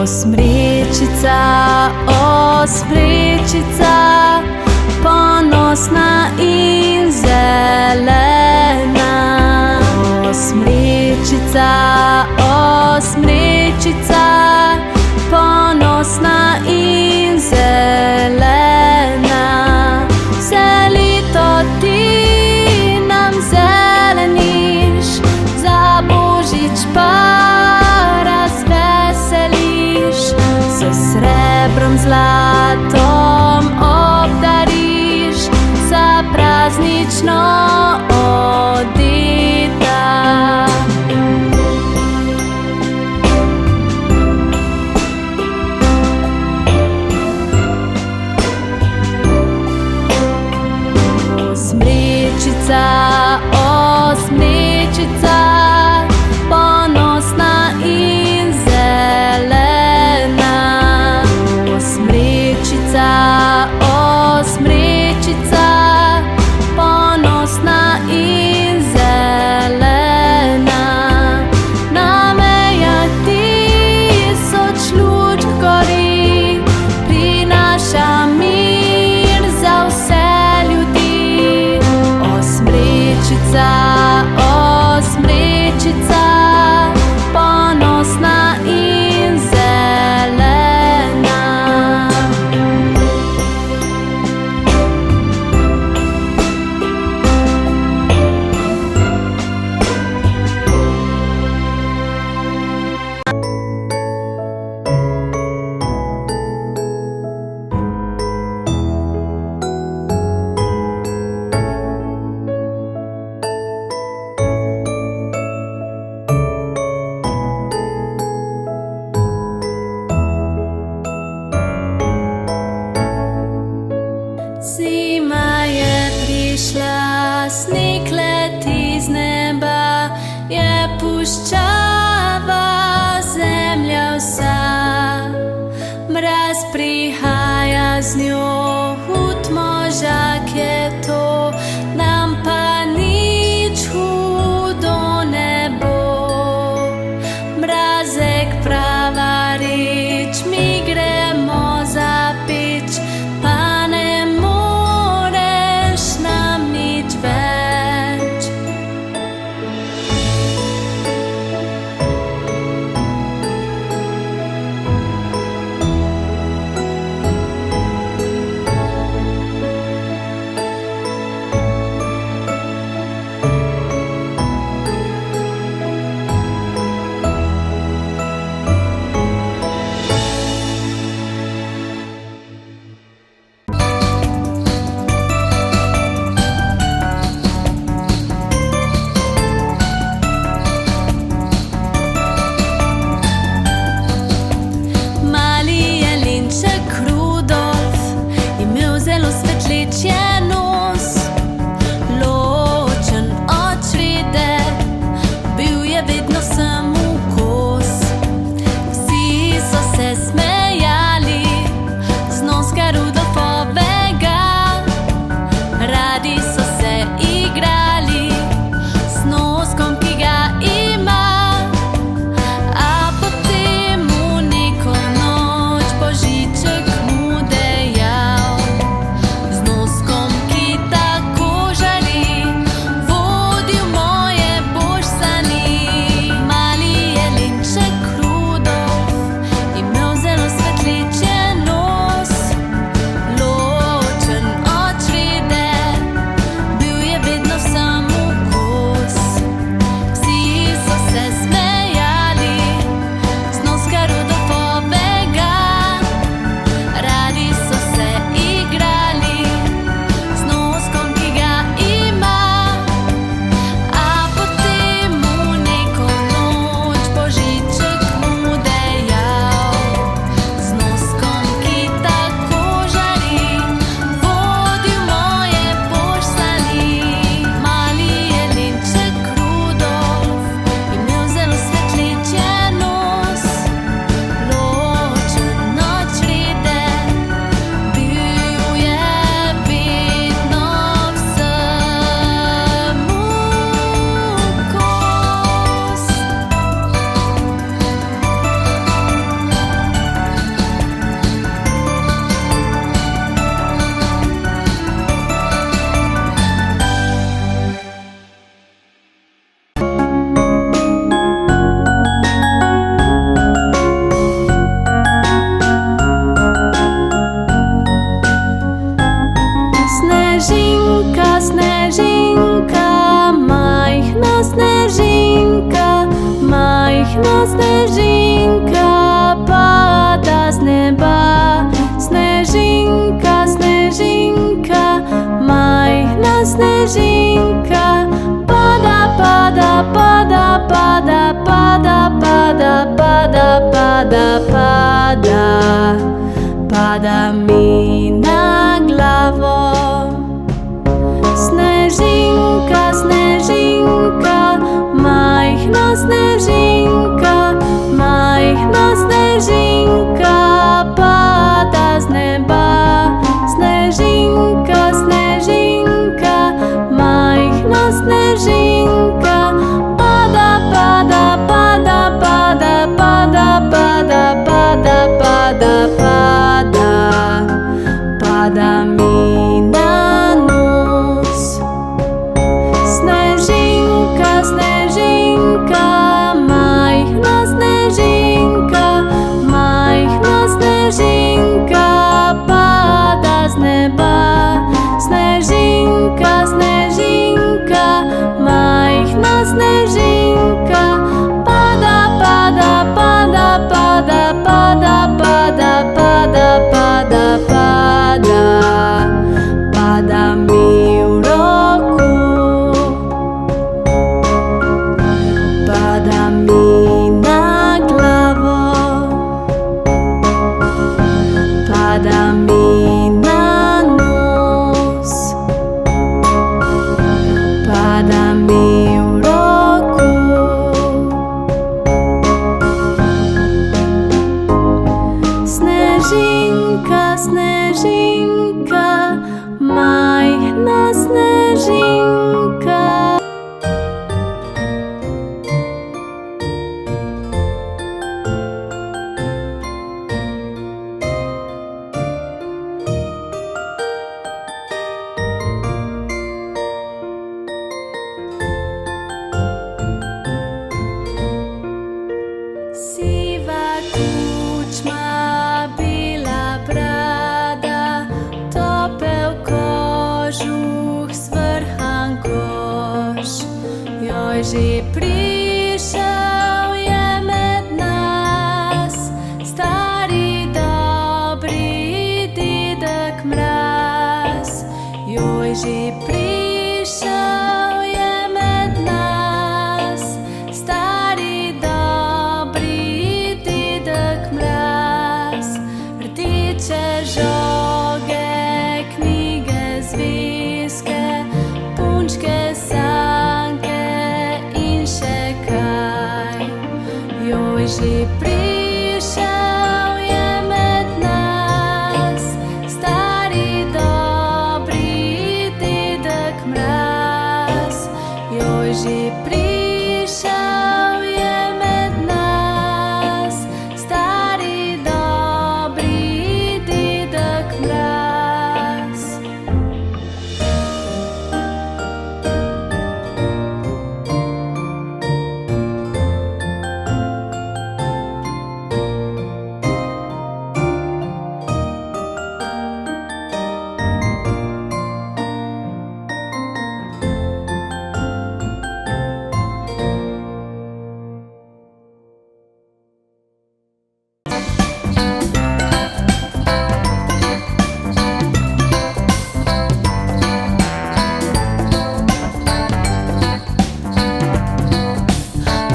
Osmrečica, osmrečica, ponosna in zelena. Osmrečica, osmrečica, ponosna in zelena. Vse leto ti nam zeleniš, za Božič pa razveseliš. S srebrom, zlatom obdariš, za praznično odeta. Osmrečica, osmrečica, ponosna in zelena. Osmrečica, osmrečica, ponosna in zelena. Na mejah tisoč lučk gori, prinaša mir za vse ljudi. Osmrečica, osmrečica, ponosna in zelena. Zima je prišla, sneg leti z neba, je puščava zemlja vsa. Mraz prihaja z njo, hud možak je to, nam pa nič hudo ne bo. Mrazek prava reč, mi gremo za peč, pa ne moreš nam nič več. snežinka, pada, pada, pada, pada, pada, pada, pada, pada, pada, pada mi na glavo. Snežinka, snežinka, majhna snežinka, majhna snežinka, pada z neba. Snežinka, snežinka, majhna snežinka, pada, pada, pada, pada, pada, pada, pada, pada, pada, pada mi na nos. Snežinka, snežinka, majhna snežinka, majhna snežinka, pada z neba. Snežinka, snežinka, majhna snežinka, pada, pada, pada, pada, pada, pada, pada, pada, pada, pada mi v roku. Pada mi na glavo, pada mi na nos, pada mi v roku. Snežinka, snežinka, majhna snežinka. Siva kučma, bela brada, topel kožuh, svrhan koš. Joj, že prišel je med nas stari dobri dedek Mraz. Joj, že prišel je med nas stari dobri dedek Mraz. Rdeče žoge, knjige, zvezke, punčke, sanke in še kaj. Joj, že prišel je med nas stari dobri dedek Mraz. Joj, že prišel je med nas stari dobri dedek Mraz.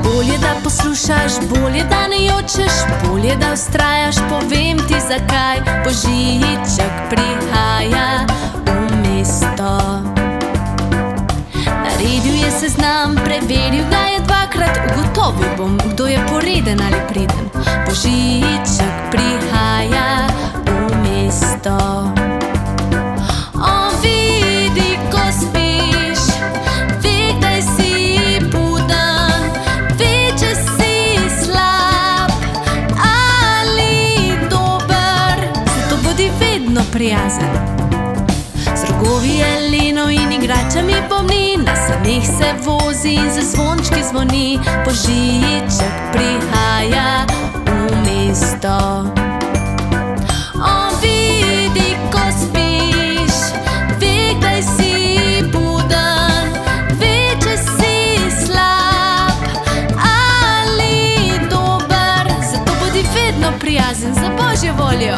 Bolje, da poslušaš, bolje, da ne jočeš, bolje, da vztrajaš, povem ti zakaj. Božiček prihaja v mesto. Naredil je seznam, preveril ga je dvakrat, ugotovil bom, kdo je poreden ali priden. Božiček prihaja v mesto. On vidi, ko spiš, ve, kdaj si buden, ve, če si slab ali dober, zato bodi vedno prijazen. Z rogovi jelenov in igračami pomni, na sanih se vozi in z zvončki zvoni. Božiček prihaja v mesto. On vidi, ko spiš, ve, kdaj si buden, ve, če si slab ali dober, zato bodi vedno prijazen za Božjo voljo.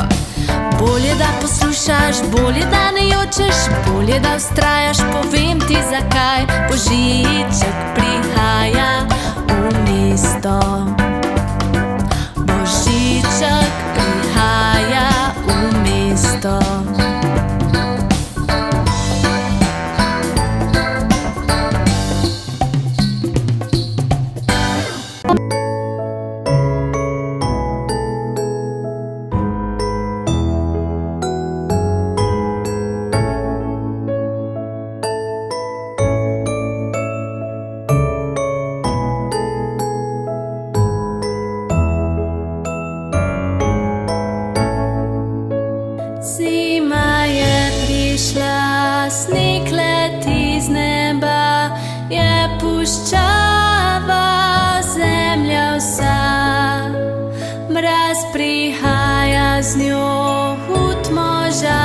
Bolje da poslušaš, bolje da ne jočeš, bolje da vztrajaš, povem ti zakaj. Božiček prihaja v mesto. Božiček prihaja v mesto. Zima je prišla, sneg leti z neba, je puščava zemlja vsa. Mraz prihaja z njo, hud moža